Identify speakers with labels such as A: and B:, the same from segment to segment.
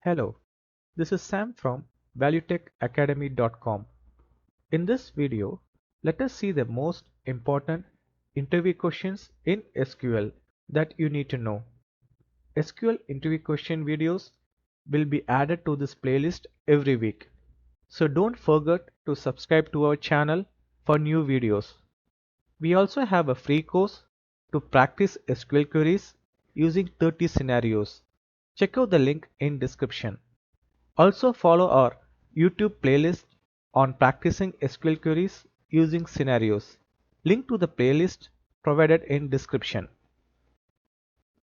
A: Hello, this is Sam from ValueTechAcademy.com. In this video, let us see the most important interview questions in SQL that you need to know. SQL interview question videos will be added to this playlist every week. So don't forget to subscribe to our channel for new videos. We also have a free course to practice SQL queries using 30 scenarios. Check out the link in description. Also follow our YouTube playlist on practicing SQL queries using scenarios. Link to the playlist provided in description.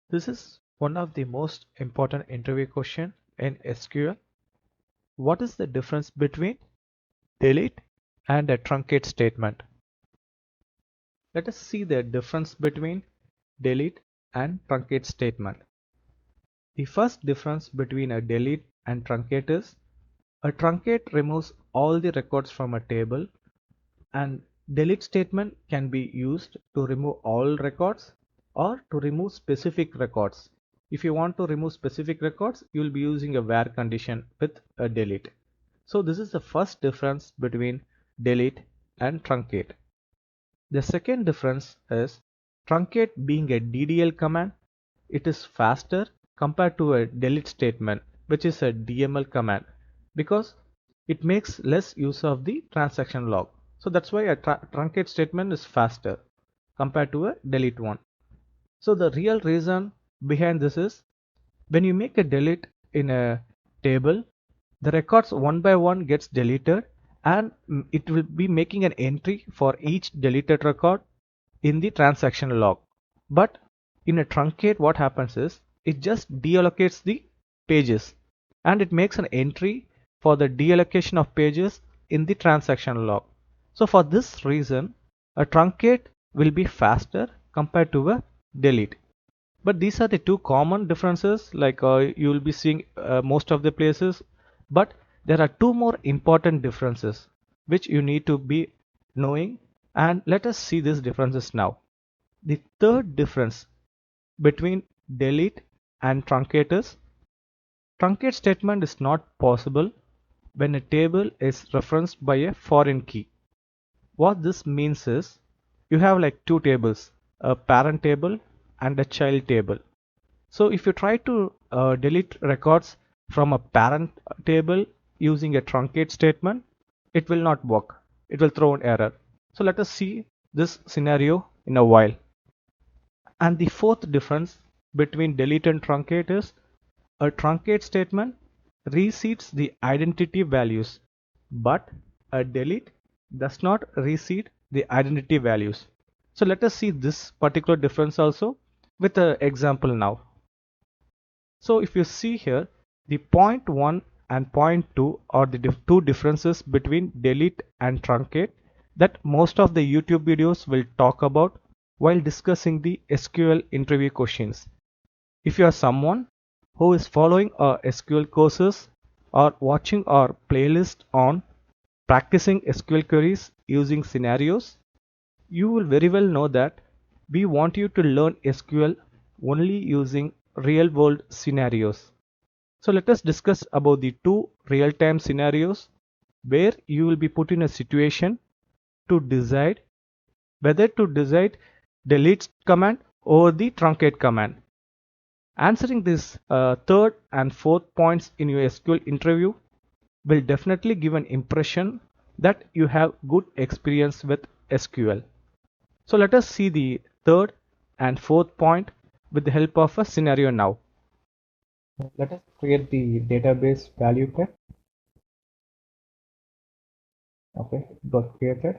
A: This is one of the most important interview question in SQL. What is the difference between delete and a truncate statement? Let us see the difference between delete and truncate statement. The first difference between a delete and truncate is a truncate removes all the records from a table, and delete statement can be used to remove all records or to remove specific records. If you want to remove specific records, you will be using a where condition with a delete. So this is the first difference between delete and truncate. The second difference is truncate being a DDL command, it is faster compared to a delete statement, which is a DML command, because it makes less use of the transaction log. So that's why a truncate statement is faster compared to a delete one. So the real reason behind this is when you make a delete in a table, the records one by one gets deleted, and it will be making an entry for each deleted record in the transaction log. But in a truncate, what happens is it just deallocates the pages and it makes an entry for the deallocation of pages in the transaction log. So for this reason, a truncate will be faster compared to a delete. But these are the two common differences, like you will be seeing most of the places. But there are two more important differences which you need to be knowing, and let us see these differences now. The third difference between delete and truncate is truncate statement is not possible when a table is referenced by a foreign key. What this means is you have like two tables, a parent table and a child table. So if you try to delete records from a parent table using a truncate statement, it will not work. It will throw an error. So let us see this scenario in a while. And the fourth difference between delete and truncate is a truncate statement reseeds the identity values, but a delete does not reseed the identity values. So let us see this particular difference also with an example now. So if you see here, the point 1 and point 2 are the two differences between delete and truncate that most of the YouTube videos will talk about while discussing the SQL interview questions. If you are someone who is following our SQL courses or watching our playlist on practicing SQL queries using scenarios, you will very well know that we want you to learn SQL only using real world scenarios. So let us discuss about the two real-time scenarios where you will be put in a situation to decide whether to decide delete command or the truncate command. Answering this third and fourth points in your SQL interview will definitely give an impression that you have good experience with SQL. So let us see the third and fourth point with the help of a scenario now. Let us create the database value tech. Okay, it got created.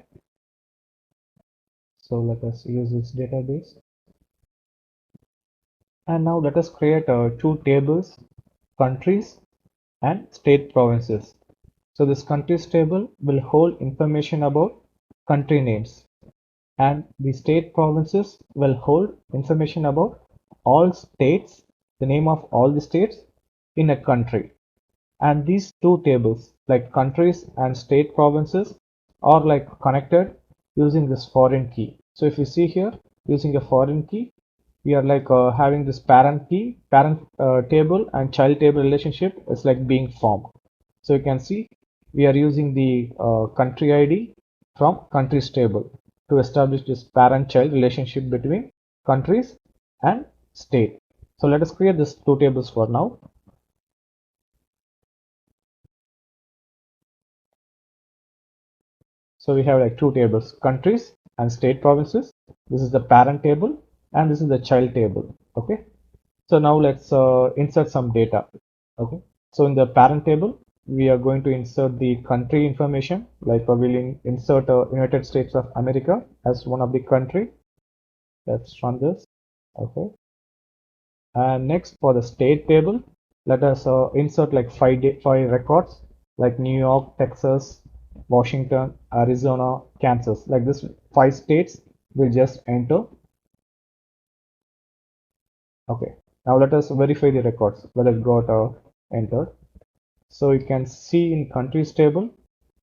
A: So let us use this database. And now let us create two tables, countries and state provinces. So this countries table will hold information about country names, and the state provinces will hold information about all states, the name of all the states in a country. And these two tables, like countries and state provinces, are like connected using this foreign key. So if you see here, using a foreign key, we are like having this parent table and child table relationship is like being formed. So you can see we are using the country ID from countries table to establish this parent child relationship between countries and state. So let us create these two tables for now. So we have like two tables, countries and state provinces. This is the parent table and this is the child table. Okay. So now let's insert some data. Okay. So in the parent table, we are going to insert the country information, like we will insert United States of America as one of the country. Let's run this. Okay. And next for the state table, let us insert like five records like New York, Texas, Washington, Arizona, Kansas. Like this, 5 states will just enter. Okay. Now let us verify the records whether it got entered. So you can see in countries table,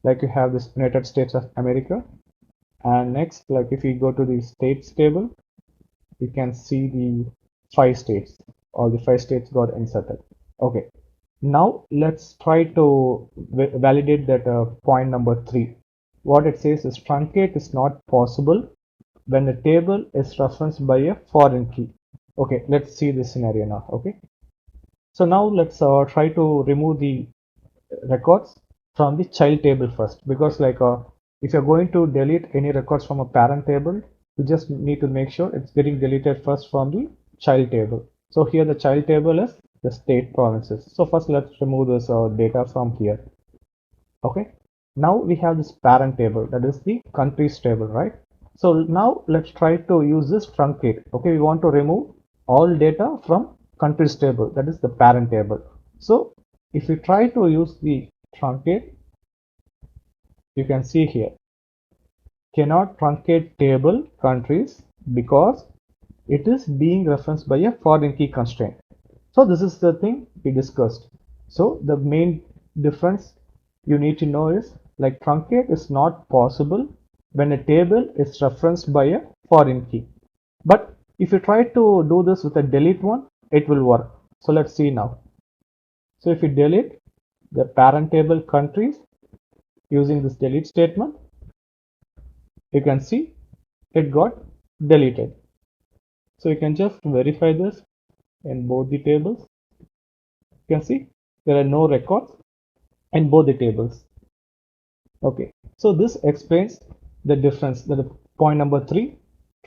A: like you have this United States of America. And next, like if you go to the states table, you can see the 5 states. All the 5 states got inserted. Okay. Now let's try to validate that point number 3. What it says is truncate is not possible when a table is referenced by a foreign key. Okay, let's see this scenario now. Okay. So now let's try to remove the records from the child table first, because like if you're going to delete any records from a parent table, you just need to make sure it's getting deleted first from the child table. So here the child table is the state provinces. So first let's remove this data from here. Okay, now we have this parent table, that is the countries table, right? So now let's try to use this truncate. Okay, we want to remove all data from countries table, that is the parent table. So if we try to use the truncate, you can see here cannot truncate table countries because it is being referenced by a foreign key constraint. So this is the thing we discussed. So the main difference you need to know is like truncate is not possible when a table is referenced by a foreign key. But if you try to do this with a delete one, it will work. So let's see now. So if you delete the parent table countries using this delete statement, you can see it got deleted. So you can just verify this in both the tables. You can see there are no records in both the tables. Okay, so this explains the difference. That point number 3,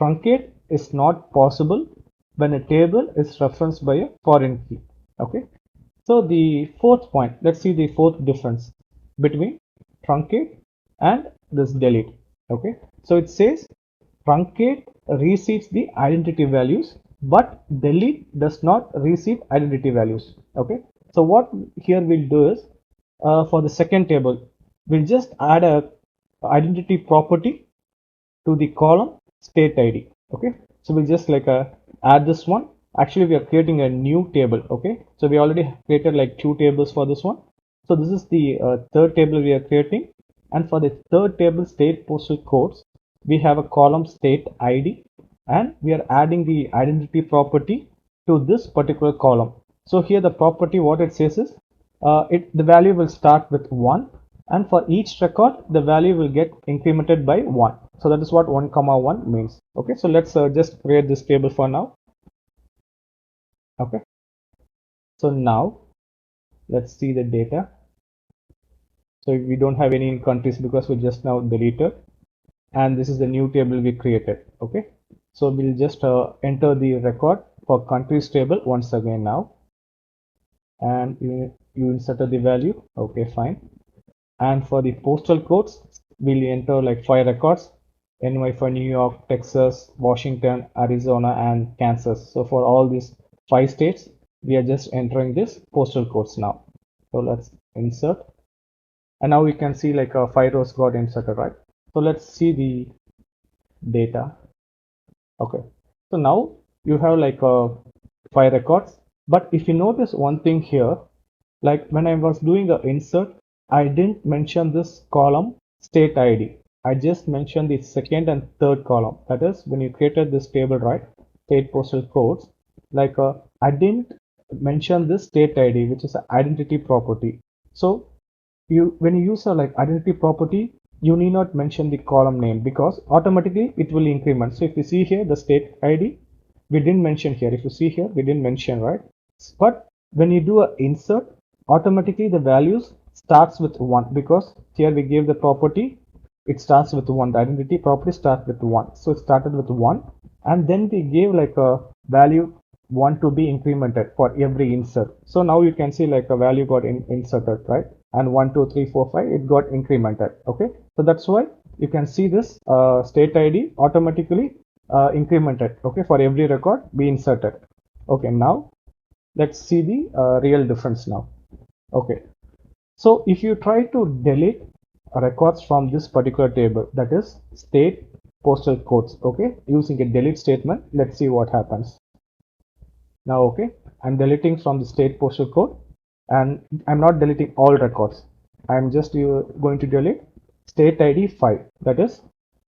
A: truncate is not possible when a table is referenced by a foreign key. Okay, so the fourth point, let's see the fourth difference between truncate and this delete. Okay, so it says truncate receives the identity values, but delete does not receive identity values. Okay, so what here we'll do is for the second table, we'll just add a identity property to the column state ID. Okay, so we'll just like add this one. Actually, we are creating a new table. Okay, so we already created like 2 tables for this one. So this is the third table we are creating, and for the third table state postal codes, we have a column state ID, and we are adding the identity property to this particular column. So here the property, what it says is the value will start with 1, and for each record the value will get incremented by 1. So that is what 1 comma 1 means. Okay, so let's just create this table for now. Okay, so now let's see the data. So we don't have any countries because we just now deleted, and this is the new table we created. Okay, so we'll just enter the record for countries table once again now, and you inserted the value. Okay, fine. And for the postal codes, we'll enter like 5 records: NY for New York, Texas, Washington, Arizona, and Kansas. So for all these 5 states, we are just entering this postal codes now. So let's insert, and now we can see like 5 rows got inserted, right? So let's see the data. Okay, so now you have like 5 records, but if you notice one thing here, like when I was doing the insert, I didn't mention this column state ID. I just mentioned the second and third column. That is when you created this table, right? state postal codes, like I didn't mention this state ID, which is an identity property. So when you use a like identity property, you need not mention the column name because automatically it will increment. So if you see here the state ID, we didn't mention here. If you see here, we didn't mention, right? But when you do a insert, automatically the values starts with 1 because here we gave the property, it starts with 1. The identity property starts with 1. So it started with 1, and then we gave like a value 1 to be incremented for every insert. So now you can see like a value got inserted, right? And 1, 2, 3, 4, 5, it got incremented. Okay, so that's why you can see this state ID automatically incremented. Okay, for every record be inserted. Okay, now let's see the real difference now. Okay, so if you try to delete records from this particular table, that is state postal codes, okay, using a delete statement, let's see what happens. Now, okay, I'm deleting from the state postal code, and I'm not deleting all records. I'm just going to delete state ID 5, that is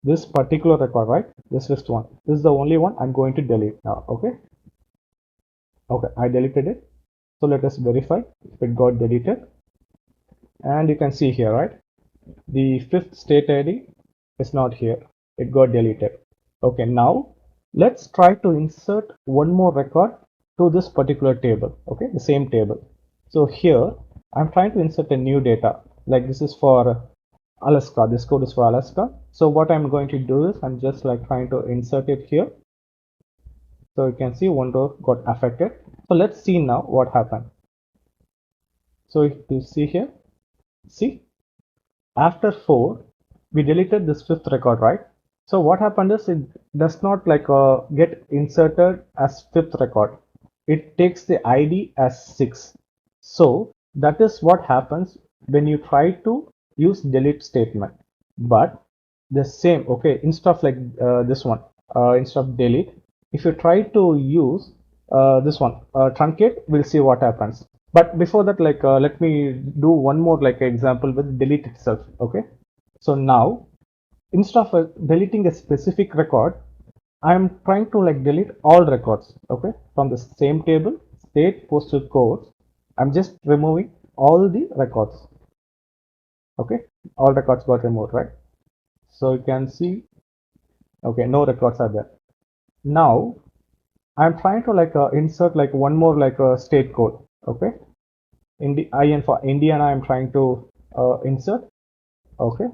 A: this particular record, right? This list one. This is the only one I'm going to delete now. Okay, okay, I deleted it. So let us verify if it got deleted. And you can see here, right? The fifth state ID is not here. It got deleted. Okay, now let's try to insert one more record to this particular table. Okay, the same table. So here I'm trying to insert a new data. Like this is for Alaska. This code is for Alaska. So what I'm going to do is I'm just like trying to insert it here. So you can see one row got affected. So let's see now what happened. So if you see here, see, after 4, we deleted this fifth record, right? So what happened is it does not like get inserted as fifth record. It takes the ID as 6. So that is what happens when you try to use delete statement. But the same, okay, instead of like this one, instead of delete, if you try to use this one, truncate, we'll see what happens. But before that, like let me do one more like example with delete itself. Okay, so now instead of deleting a specific record, I'm trying to like delete all records. Okay, from the same table, state postal codes, I'm just removing all the records. Okay, all records got removed, right? So you can see, okay, no records are there. Now I'm trying to like insert like one more like a state code. Okay, IN for Indiana, I'm trying to insert. Okay,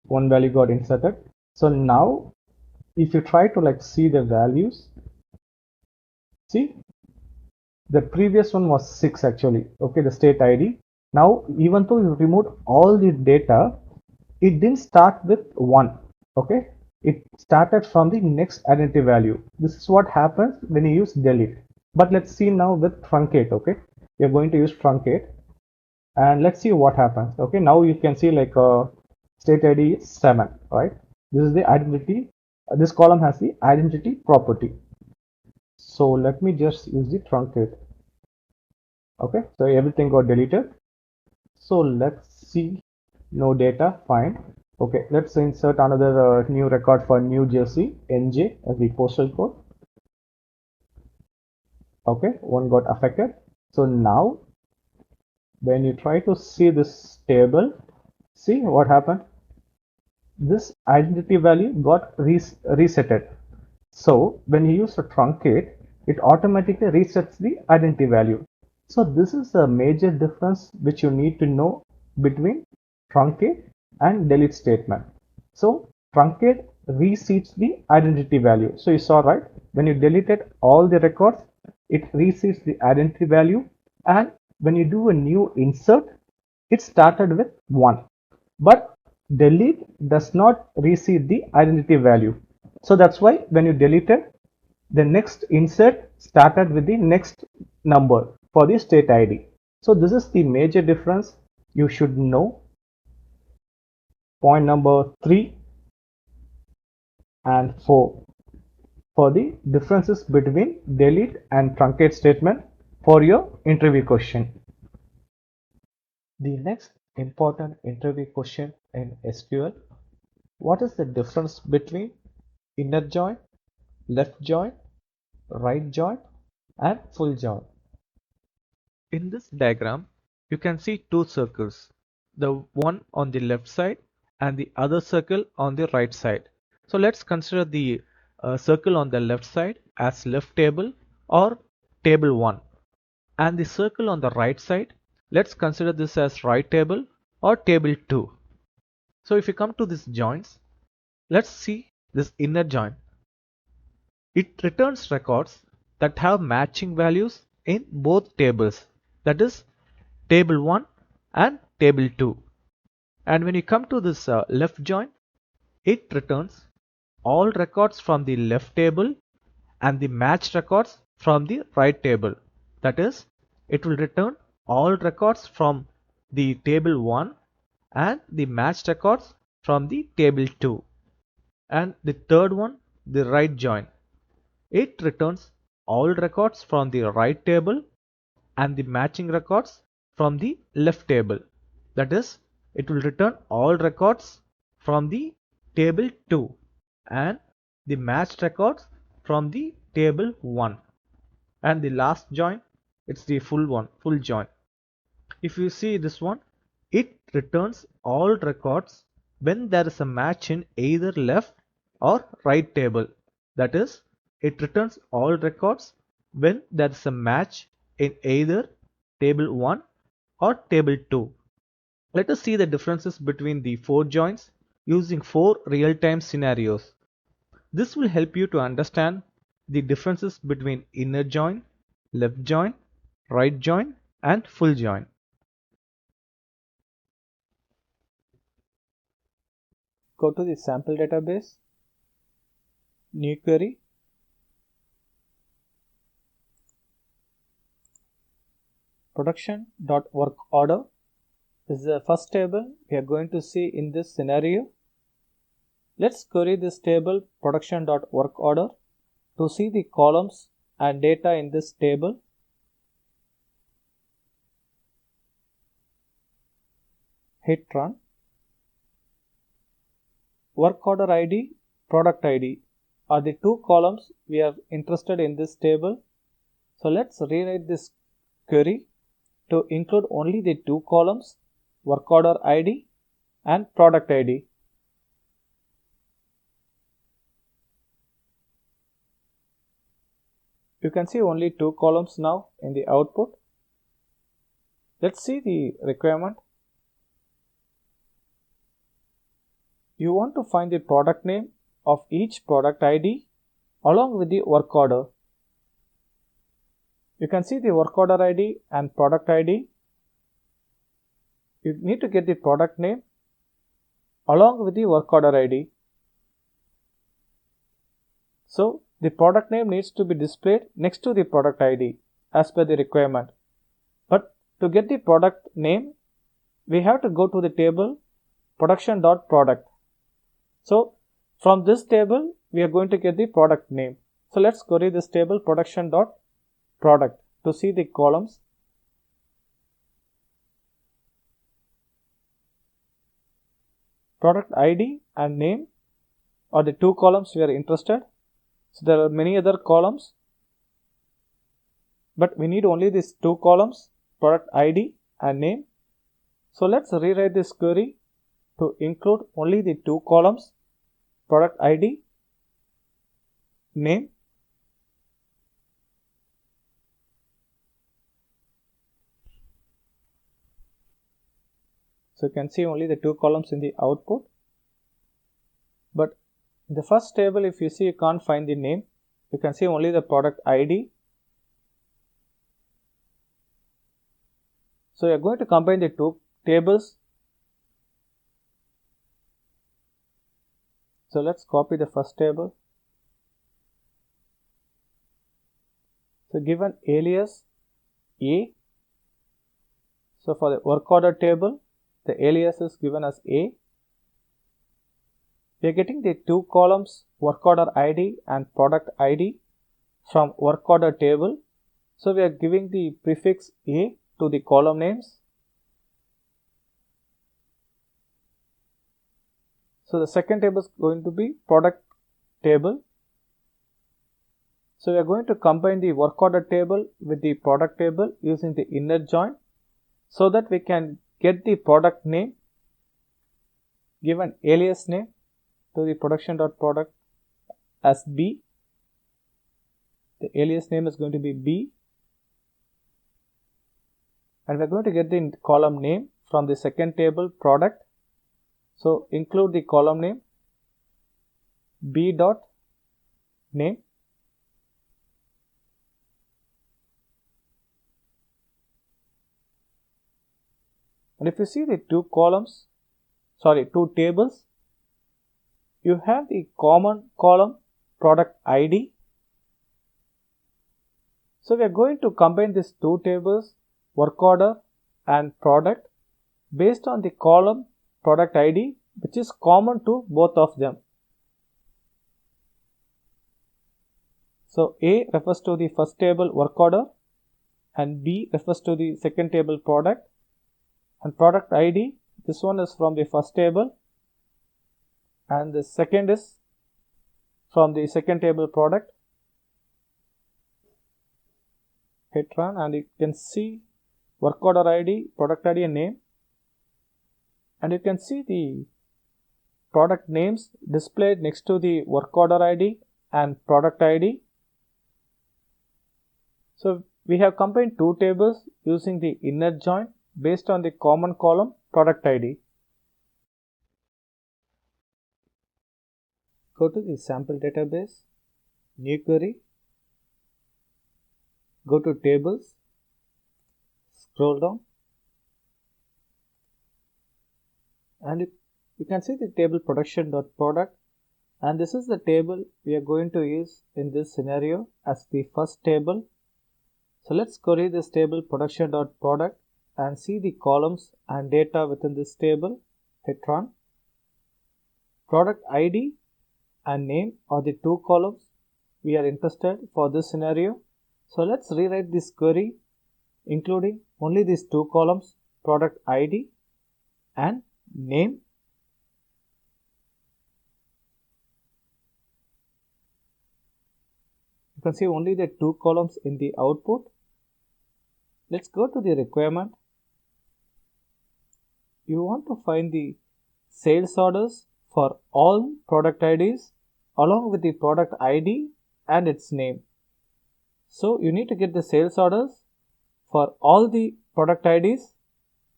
A: one value got inserted. So now if you try to like see the values, see the previous one was 6 actually. Okay, the state ID. Now even though you removed all the data, it didn't start with 1. Okay, it started from the next identity value. This is what happens when you use delete. But let's see now with truncate. Okay, we are going to use truncate, and let's see what happens. Okay, now you can see like state ID is 7, right? This is the identity. This column has the identity property. So let me just use the truncate. Okay, so everything got deleted. So let's see, no data, fine. Okay, let's insert another new record for New Jersey, NJ as the postal code. Okay, one got affected. So now when you try to see this table, see what happened. This identity value got resetted. So when you use a truncate, it automatically resets the identity value. So this is a major difference which you need to know between truncate and delete statement. So truncate resets the identity value. So you saw, right? When you deleted all the records, it resets the identity value, and when you do a new insert, it started with 1. But delete does not reset the identity value. So that's why when you deleted, the next insert started with the next number for the state ID. So this is the major difference you should know. Point number 3 and 4 for the differences between delete and truncate statement for your interview question. The next important interview question in SQL: what is the difference between inner join, left join, right join and full join. In this diagram, you can see two circles, the one on the left side and the other circle on the right side. So let's consider the circle on the left side as left table or table 1, and the circle on the right side, let's consider this as right table or table 2. So if you come to these joins, let's see this inner join. It returns records that have matching values in both tables, that is table 1 and table 2. And when you come to this left join, it returns all records from the left table and the matched records from the right table. That is, it will return all records from the table 1 and the matched records from the table 2. And the third one, the right join, it returns all records from the right table and the matching records from the left table. That is, it will return all records from the table 2 and the matched records from the table 1. And the last join, it's the full join. If you see this one, it returns all records when there is a match in either left or right table. That is, it returns all records when there is a match in either table 1 or table 2. Let us see the differences between the four joins using four real-time scenarios. This will help you to understand the differences between inner join, left join, right join, and full join. Go to the sample database, new query, production.workorder is the first table we are going to see in this scenario. Let's query this table production.workorder to see the columns and data in this table. Hit run. Work order ID, product ID are the two columns we are interested in this table. So let's rewrite this query to include only the two columns, work order ID and product ID. You can see only two columns now in the output. Let's see the requirement. You want to find the product name of each product ID along with the work order. You can see the work order ID and product ID. You need to get the product name along with the work order ID. So the product name needs to be displayed next to the product ID as per the requirement. But to get the product name, we have to go to the table production.product. So from this table, we are going to get the product name. So let's query this table production.product to see the columns. Product ID and name are the two columns we are interested. So there are many other columns, but we need only these two columns, product ID and name. So let's rewrite this query to include only the two columns, product ID, name. So you can see only the two columns in the output. But in the first table, if you see you can't find the name, you can see only the product ID. So you are going to combine the two tables. So let's copy the first table. So given alias A. So for the work order table, the alias is given as A. We are getting the two columns work order ID and product ID from work order table. So we are giving the prefix A to the column names. So the second table is going to be product table. So we are going to combine the work order table with the product table using the inner join so that we can get the product name, give an alias name to the production.product as B. The alias name is going to be B, and we are going to get the column name from the second table product. So include the column name B dot name, and if you see the two tables, you have the common column product ID. So we are going to combine these two tables, work order and product, based on the column product ID which is common to both of them. So A refers to the first table work order and B refers to the second table product, and product ID, this one is from the first table and the second is from the second table product. Hit run and you can see work order ID, product ID and name, and you can see the product names displayed next to the work order ID and product ID. So we have combined two tables using the inner join based on the common column product ID. Go to the sample database, new query, go to tables, scroll down, and you can see the table production.product, and this is the table we are going to use in this scenario as the first table. So let's query this table production.product and see the columns and data within this table. Hit run. Product ID and name are the two columns we are interested for this scenario. So let's rewrite this query including only these two columns, product ID and name. You can see only the two columns in the output. Let's go to the requirement. You want to find the sales orders for all product IDs along with the product ID and its name. So you need to get the sales orders for all the product IDs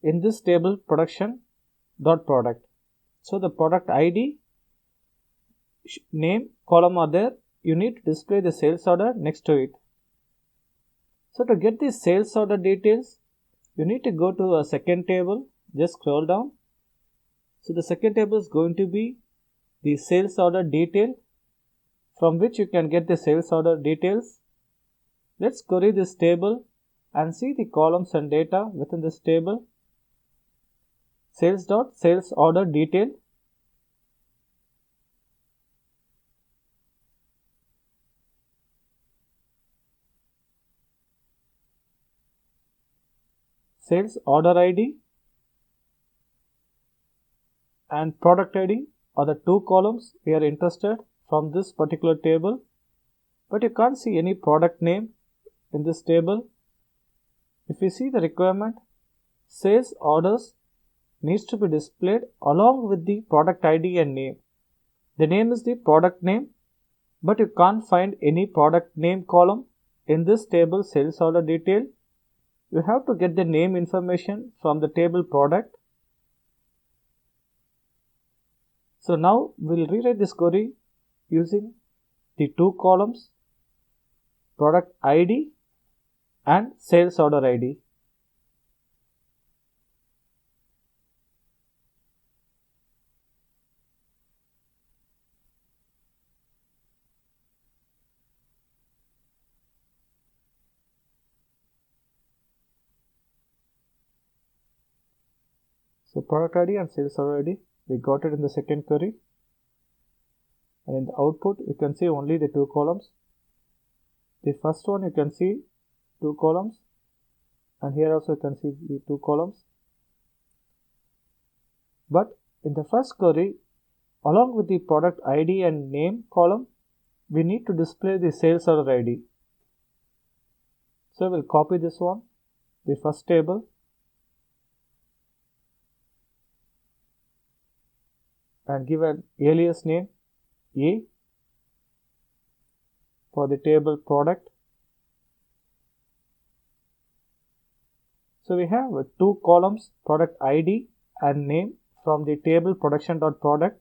A: in this table production.product. So the product ID, name column are there. You need to display the sales order next to it. So to get the sales order details, you need to go to a second table. Just scroll down. So the second table is going to be the sales order detail, from which you can get the sales order details. Let's query this table and see the columns and data within this table. Sales order detail. Sales order ID and product ID are the two columns we are interested from this particular table, but you can't see any product name in this table. If you see the requirement, sales orders needs to be displayed along with the product ID and name. The name is the product name, but you can't find any product name column in this table sales order detail. You have to get the name information from the table product. So now we'll rewrite this query using the two columns, product ID and sales order ID. So product ID and sales order ID, we got it in the second query, and in the output you can see only the two columns. The first one you can see two columns, and here also you can see the two columns. But in the first query, along with the product ID and name column, we need to display the sales order ID. So we'll copy this one, the first table, and give an alias name A for the table product. So we have two columns, product ID and name, from the table production.product.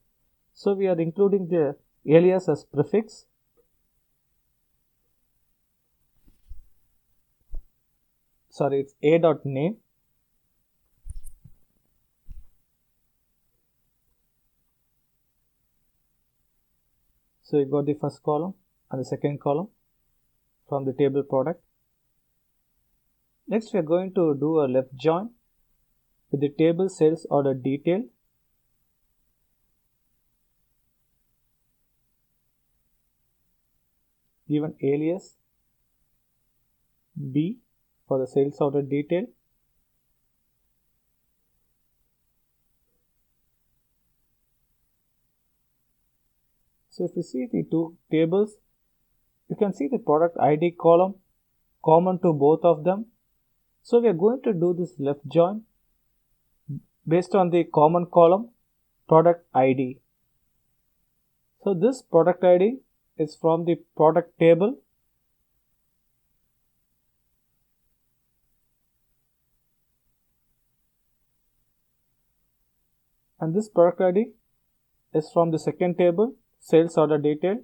A: So we are including the alias as prefix. Sorry, it's a.name. So you got the first column and the second column from the table product. Next we are going to do a left join with the table sales order detail. Give an alias B for the sales order detail. So if you see the two tables, you can see the product ID column common to both of them. So we are going to do this left join based on the common column product ID. So this product ID is from the product table. And this product ID is from the second table, sales order detail.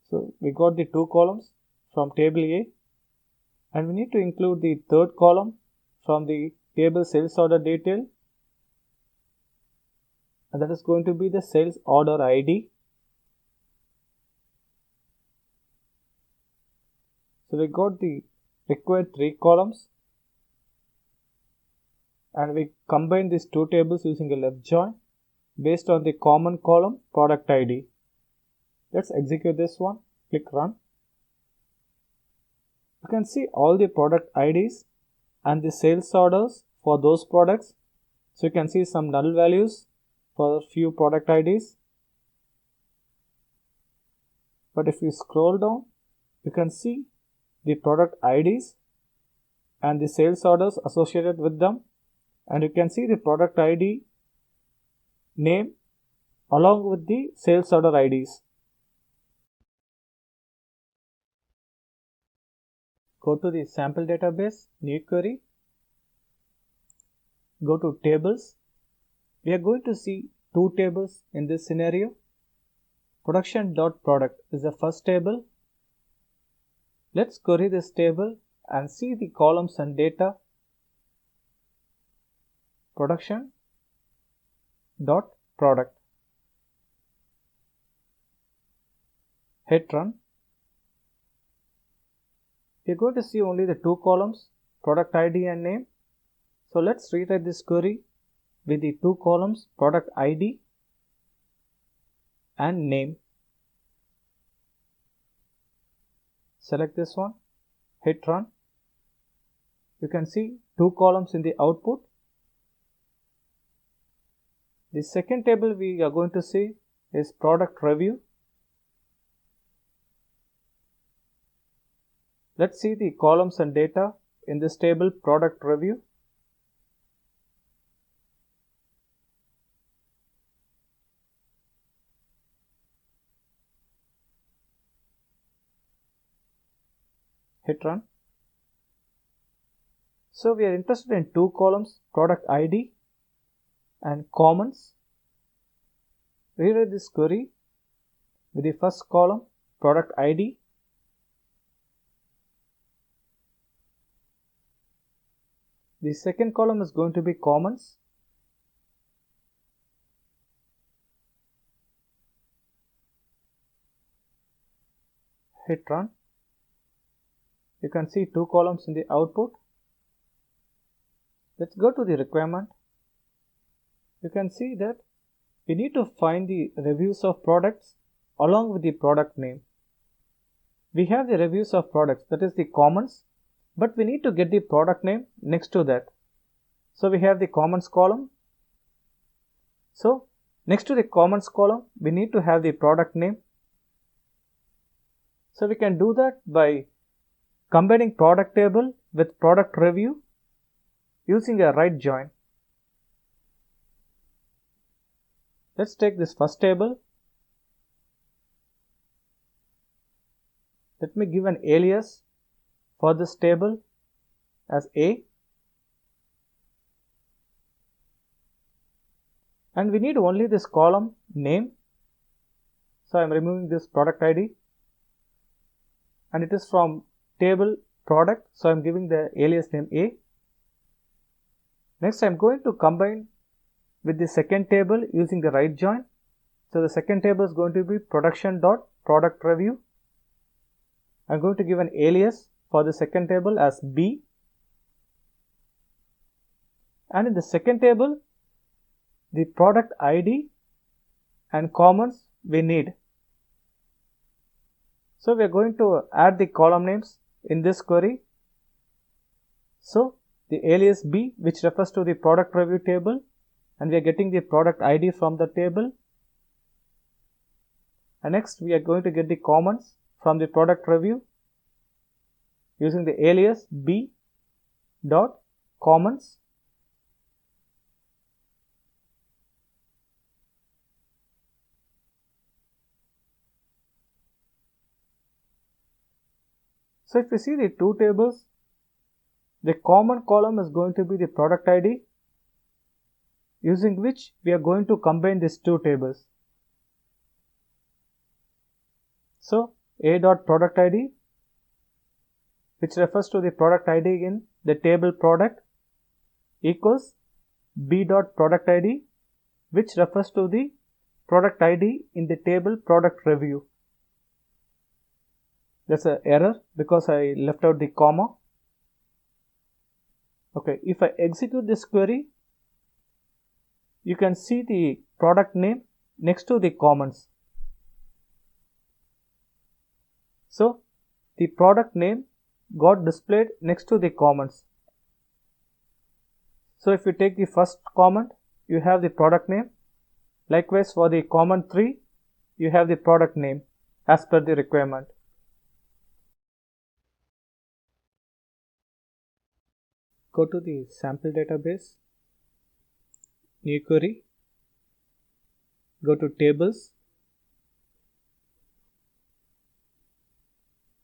A: So we got the two columns from table A, and we need to include the third column from the table sales order detail, and that is going to be the sales order ID. So we got the required three columns, and we combine these two tables using a left join based on the common column product ID. Let's execute this one. Click run. You can see all the product IDs and the sales orders for those products. So you can see some null values for a few product IDs. But if you scroll down, you can see the product IDs and the sales orders associated with them, and you can see the product ID name along with the sales order IDs. Go to the sample database, new query, go to tables. We are going to see two tables in this scenario. Production.product is the first table. Let's query this table and see the columns and data. Production.product. Hit run. We're going to see only the two columns, product ID and name. So let's rewrite this query with the two columns, product ID and name. Select this one, hit run. You can see two columns in the output. The second table we are going to see is product review. Let's see the columns and data in this table, product review. Hit run. So we are interested in two columns, product ID and commons. Rewrite this query with the first column, product ID, the second column is going to be commons. Hit run. You can see two columns in the output. Let's go to the requirement. You can see that we need to find the reviews of products along with the product name. We have the reviews of products, that is the commons, but we need to get the product name next to that.
B: So we have the commons column. So next to the commons column, we need to have the product name. So we can do that by combining product table with product review using a right join. Let's take this first table. Let me give an alias for this table as A. And we need only this column name. So I am removing this product ID. And it is from table product. So I am giving the alias name A. Next I am going to combine with the second table using the right join. So the second table is going to be production.product review. I am going to give an alias for the second table as B. And in the second table, the product ID and commons we need. So we are going to add the column names in this query. So the alias B, which refers to the product review table, and we are getting the product ID from the table. And next we are going to get the commons from the product review using the alias B dot commons. So if you see the two tables, the common column is going to be the product ID, using which we are going to combine these two tables. So A dot product ID, which refers to the product ID in the table product, equals B dot product ID, which refers to the product ID in the table product review. That's an error because I left out the comma. Okay, if I execute this query, you can see the product name next to the commons. So the product name got displayed next to the commons. So if you take the first comment, you have the product name. Likewise for the comment 3, you have the product name as per the requirement. Go to the sample database, new query, go to tables,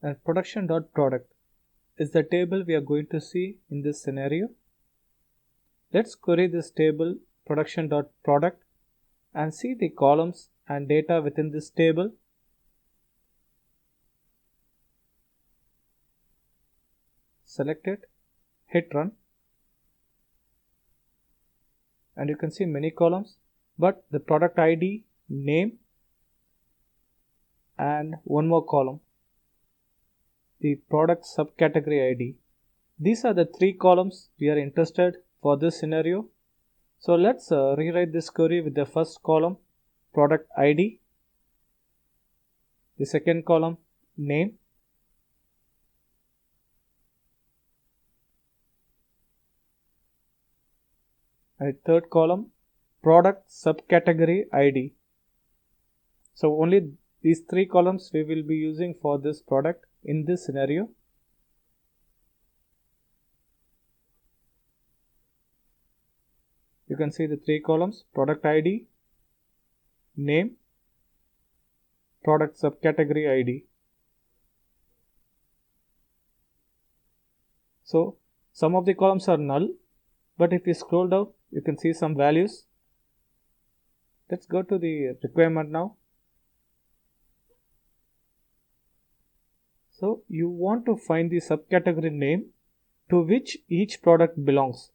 B: and production.product is the table we are going to see in this scenario. Let's query this table production.product and see the columns and data within this table. Select it, hit run, and you can see many columns, but the product ID, name, and one more column, the product subcategory ID. These are the three columns we are interested for this scenario. So let's rewrite this query with the first column, product ID, the second column, name, and the third column, product subcategory ID. So only these three columns we will be using for this product in this scenario. You can see the three columns, product ID, name, product subcategory ID. So some of the columns are null, but if you scroll down, you can see some values. Let's go to the requirement now. So you want to find the subcategory name to which each product belongs.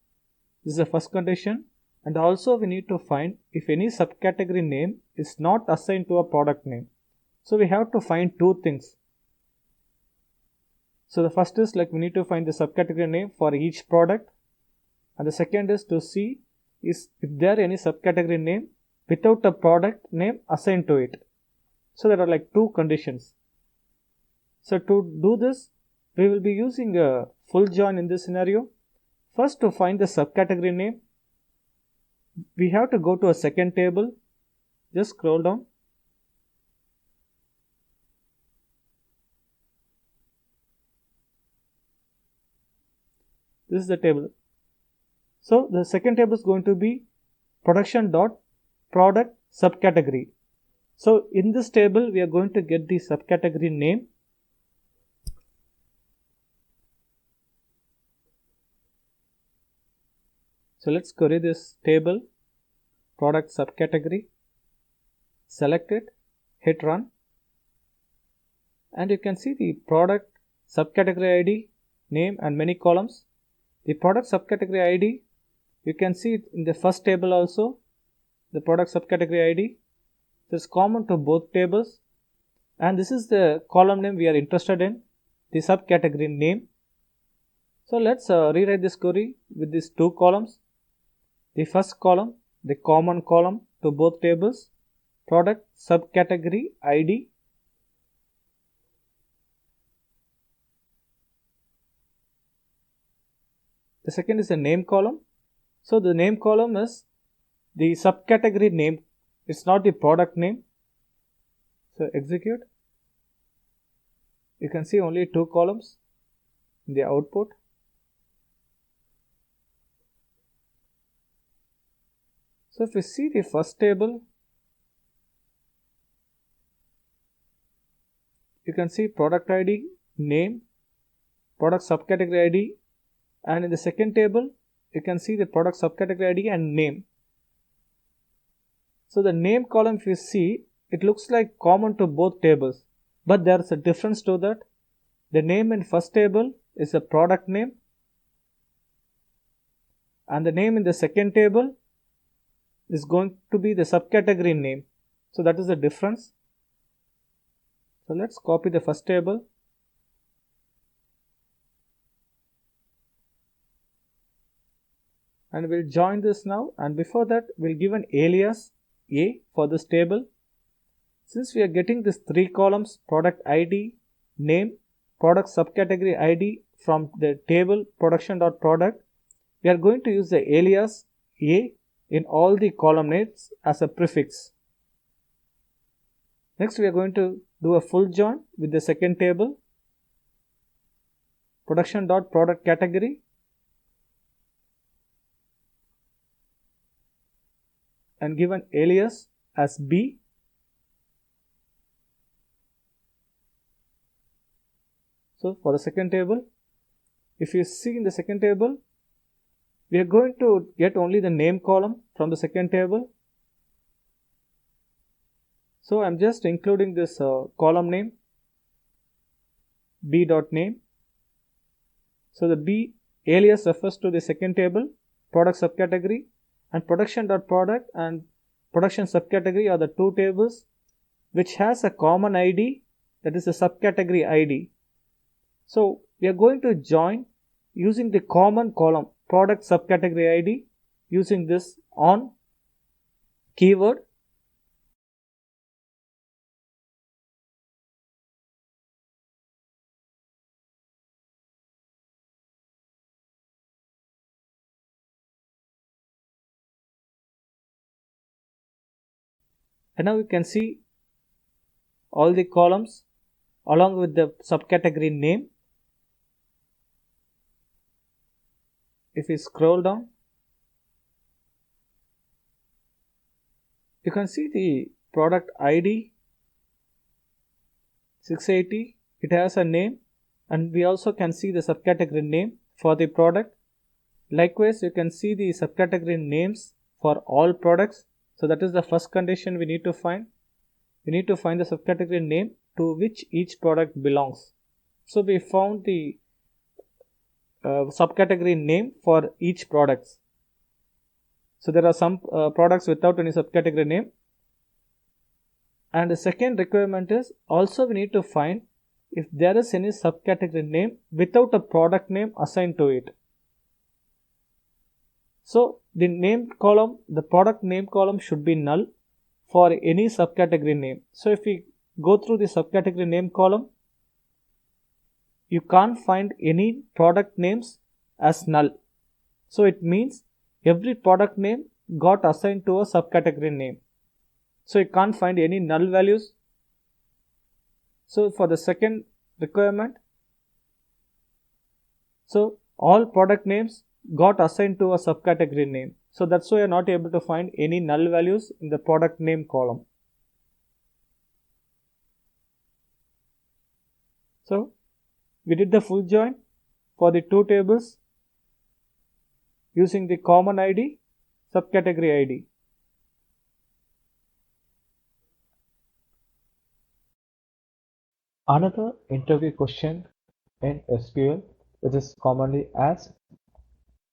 B: This is the first condition. And also we need to find if any subcategory name is not assigned to a product name. So we have to find two things. So the first is we need to find the subcategory name for each product. And the second is to see if there are any subcategory name without a product name assigned to it. So there are two conditions. So to do this, we will be using a full join in this scenario. First, to find the subcategory name, we have to go to a second table. Just scroll down. This is the table. So the second table is going to be production.product subcategory. So in this table, we are going to get the subcategory name. So let's query this table, product subcategory, select it, hit run, and you can see the product subcategory ID, name and many columns. The product subcategory ID, you can see it in the first table also, the product subcategory ID. This is common to both tables, and this is the column name we are interested in, the subcategory name. So let's rewrite this query with these two columns. The first column, the common column to both tables, product subcategory ID. The second is the name column. So the name column is the subcategory name. It's not the product name. So execute. You can see only two columns in the output. So if we see the first table, you can see product ID, name, product subcategory ID, and in the second table, you can see the product subcategory ID and name. So the name column, if you see, it looks like common to both tables, but there is a difference to that. The name in first table is a product name, and the name in the second table is going to be the subcategory name. So that is the difference. So let's copy the first table. And we'll join this now, and before that we'll give an alias A for this table. Since we are getting these three columns, product ID, name, product subcategory ID from the table production.product, we are going to use the alias A in all the column names as a prefix. Next we are going to do a full join with the second table, production.product category, and give an alias as B. So for the second table, if you see in the second table, we are going to get only the name column from the second table. So I'm just including this column name, b.name. So the B alias refers to the second table, product subcategory, and production.product and production subcategory are the two tables which has a common ID, that is a subcategory ID. So we are going to join using the common column product subcategory ID using this on keyword. And now you can see all the columns along with the subcategory name. If we scroll down, you can see the product ID 680. It has a name, and we also can see the subcategory name for the product. Likewise, you can see the subcategory names for all products. So that is the first condition we need to find. We need to find the subcategory name to which each product belongs. So we found the subcategory name for each product. So there are some products without any subcategory name. And the second requirement is also we need to find if there is any subcategory name without a product name assigned to it. So the name column, the product name column should be null for any subcategory name. So if we go through the subcategory name column, you can't find any product names as null. So it means every product name got assigned to a subcategory name. So you can't find any null values. So for the second requirement, so all product names got assigned to a subcategory name. So that's why you're not able to find any null values in the product name column. So we did the full join for the two tables using the common ID, subcategory ID.
A: Another interview question in SQL which is commonly asked: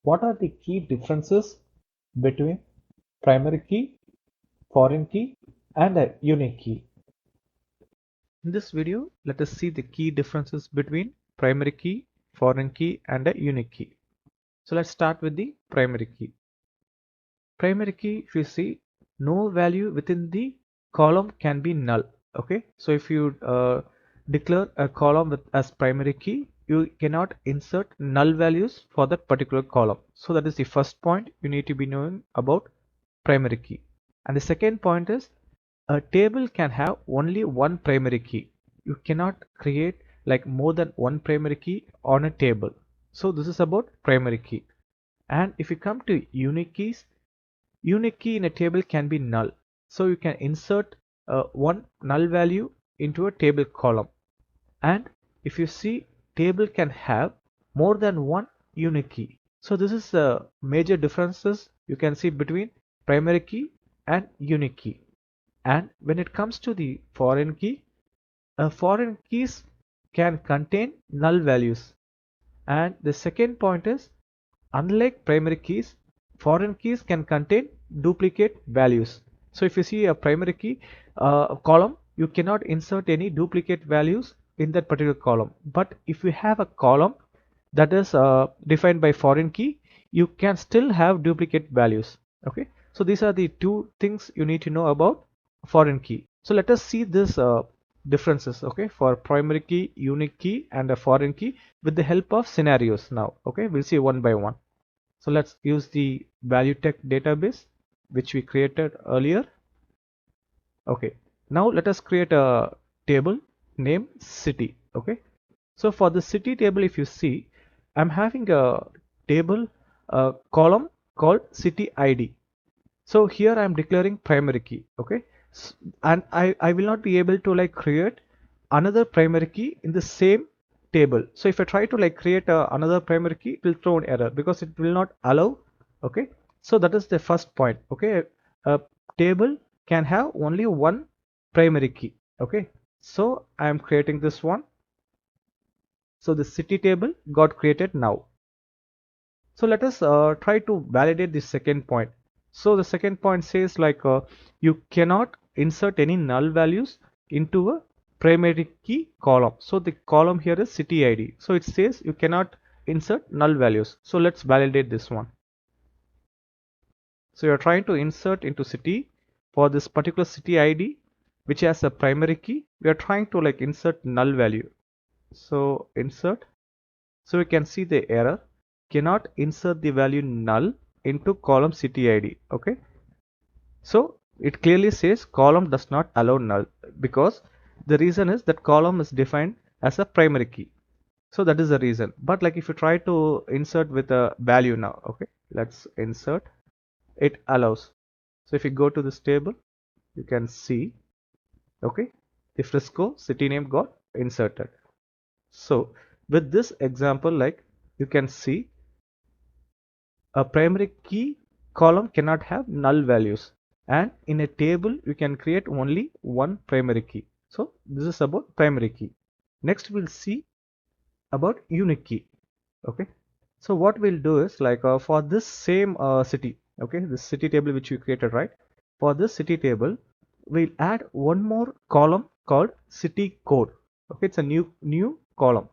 A: what are the key differences between primary key, foreign key, and a unique key? In this video, let us see the key differences between primary key, foreign key, and a unique key. So let's start with the primary key. Primary key, if you see, no value within the column can be null. Okay, so if you declare a column as primary key, you cannot insert null values for that particular column. So that is the first point you need to be knowing about primary key. And the second point is, a table can have only one primary key. You cannot create like more than one primary key on a table. So this is about primary key. And if you come to unique keys, unique key in a table can be null. So you can insert one null value into a table column. And if you see, table can have more than one unique key. So this is the major differences you can see between primary key and unique key. And when it comes to the foreign key, foreign keys can contain null values. And the second point is, unlike primary keys, foreign keys can contain duplicate values. So if you see a primary key column, you cannot insert any duplicate values in that particular column. But if you have a column that is defined by foreign key, you can still have duplicate values. Okay, so these are the two things you need to know about foreign key. So let us see this differences, okay, for primary key, unique key, and a foreign key with the help of scenarios now. Okay, we'll see one by one. So let's use the ValueTech database which we created earlier. Okay, now let us create a table named city. Okay, so for the city table, if you see, I'm having a table column called city ID. So here I'm declaring primary key. Okay, and I will not be able to like create another primary key in the same table. So if I try to like create another primary key, it will throw an error because it will not allow. Okay, so that is the first point. Okay, a table can have only one primary key. Okay, so I am creating this one. So the city table got created now. So let us try to validate the second point. So the second point says like you cannot insert any null values into a primary key column. So the column here is city ID. So it says you cannot insert null values. So let's validate this one. So you're trying to insert into city for this particular city ID which has a primary key. We are trying to like insert null value. So insert. So we can see the error, cannot insert the value null into column city ID. Okay, so it clearly says column does not allow null because the reason is that column is defined as a primary key. So that is the reason. But like if you try to insert with a value now, okay, let's insert, it allows. So if you go to this table, you can see, okay, the Frisco city name got inserted. So with this example, like you can see, a primary key column cannot have null values, and in a table you can create only one primary key. So this is about primary key. Next we'll see about unique key. Okay, so what we'll do is like for this same city, okay, this city table which we created, right? For this city table we'll add one more column called city code. Okay, it's a new column.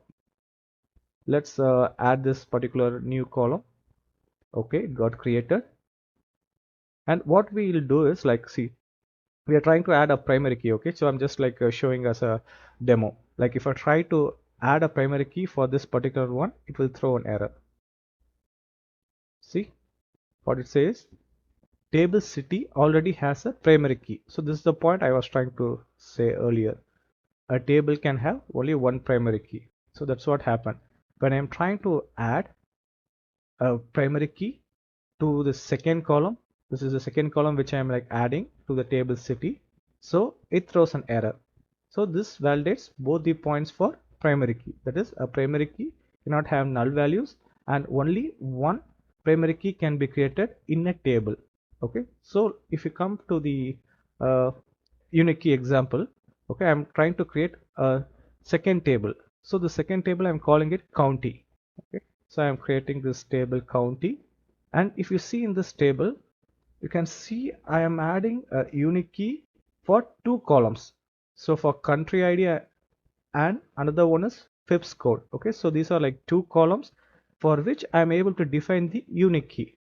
A: Let's add this particular new column. Okay, it got created. And what we will do is like, see, we are trying to add a primary key. Okay, so I'm just like showing us a demo. Like if I try to add a primary key for this particular one, it will throw an error. See what it says, table city already has a primary key. So this is the point I was trying to say earlier. A table can have only one primary key. So that's what happened. When I'm trying to add a primary key to the second column, this is the second column which I'm like adding to the table city. So it throws an error. So this validates both the points for primary key. That is, a primary key cannot have null values and only one primary key can be created in a table. Okay, so if you come to the unique key example, okay, I'm trying to create a second table. So the second table I'm calling it county. Okay, so I'm creating this table county, and if you see in this table, you can see I am adding a unique key for two columns. So for country ID and another one is FIPS code. Okay, so these are like two columns for which I am able to define the unique key.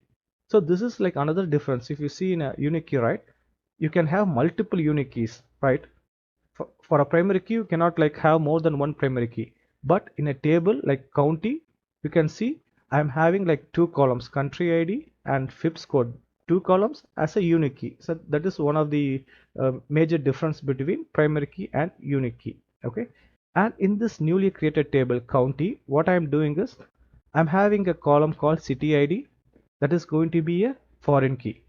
A: So this is like another difference. If you see in a unique key, right, you can have multiple unique keys, right? For a primary key, you cannot like have more than one primary key. But in a table like county, you can see I'm having like two columns, country ID and FIPS code, two columns as a unique key. So that is one of the major difference between primary key and unique key. Okay, and in this newly created table county, what I'm doing is I'm having a column called city ID that is going to be a foreign key,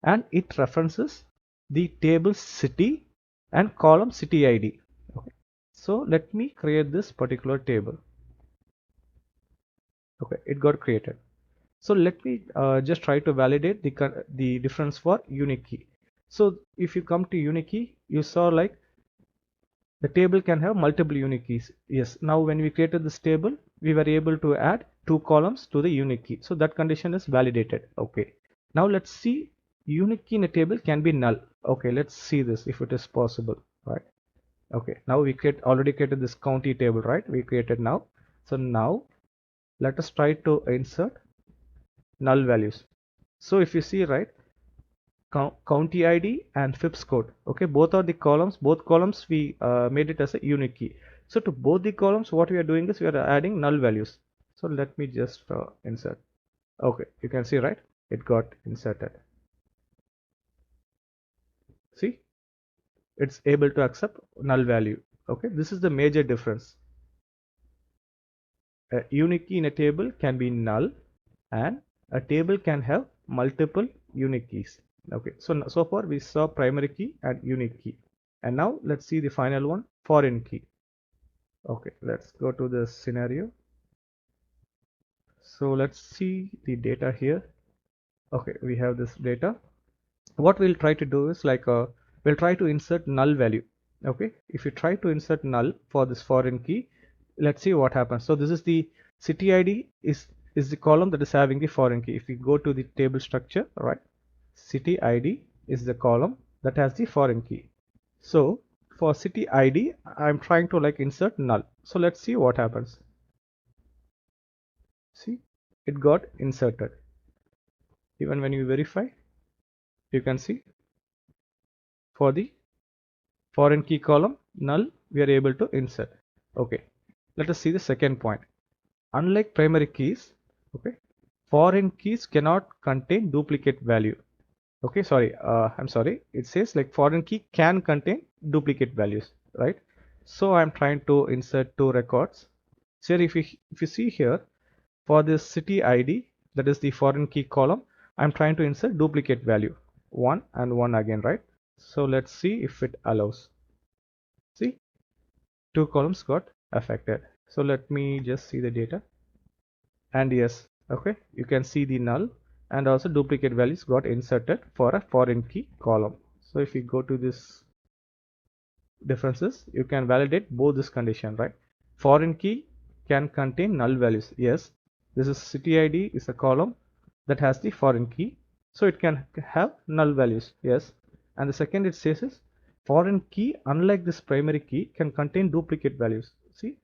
A: and it references the table city and column city ID. Okay, so let me create this particular table. Okay, it got created. So let me just try to validate the difference for unique key. So if you come to unique key, you saw like the table can have multiple unique keys. Yes, now when we created this table, we were able to add two columns to the unique key. So that condition is validated. Okay, now let's see, unique key in a table can be null. Okay, let's see this if it is possible, right? Okay, now we already created this county table, right? We created now. So now let us try to insert null values. So if you see, right, county ID and FIPS code, okay, both are the columns. Both columns we made it as a unique key. So to both the columns, what we are doing is we are adding null values. So let me just insert. Okay, you can see, right, it got inserted. See, it's able to accept null value. Okay, this is the major difference. A unique key in a table can be null, and a table can have multiple unique keys. Okay, so far we saw primary key and unique key, and now let's see the final one, foreign key. Okay, let's go to the scenario. So let's see the data here. Okay, we have this data. What we'll try to do is like we'll try to insert null value. Okay, if you try to insert null for this foreign key, let's see what happens. So this is the city ID is the column that is having the foreign key. If we go to the table structure, right, city ID is the column that has the foreign key. So for city ID, I'm trying to like insert null. So let's see what happens. See, it got inserted. Even when you verify, you can see for the foreign key column null, we are able to insert. Okay, let us see the second point. Unlike primary keys, okay, foreign keys cannot contain duplicate value. Okay, sorry, I'm sorry, it says like foreign key can contain duplicate values, right? So I'm trying to insert two records. So if you see here, for this city ID, that is the foreign key column, I'm trying to insert duplicate value 1 and 1 again, right? So let's see if it allows. See, two columns got affected. So let me just see the data, and yes, okay, you can see the null and also duplicate values got inserted for a foreign key column. So if you go to this differences, you can validate both this condition, right? Foreign key can contain null values. Yes, this is city ID is a column that has the foreign key, so it can have null values. Yes, and the second it says is foreign key, unlike this primary key, can contain duplicate values. See,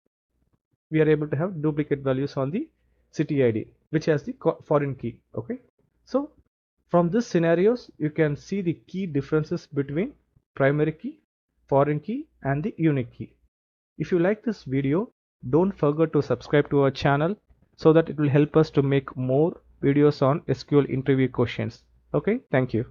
A: we are able to have duplicate values on the city ID which has the foreign key. Okay, so from this scenarios you can see the key differences between primary key, foreign key and the unique key. If you like this video, don't forget to subscribe to our channel so that it will help us to make more videos on SQL interview questions. Okay, thank you.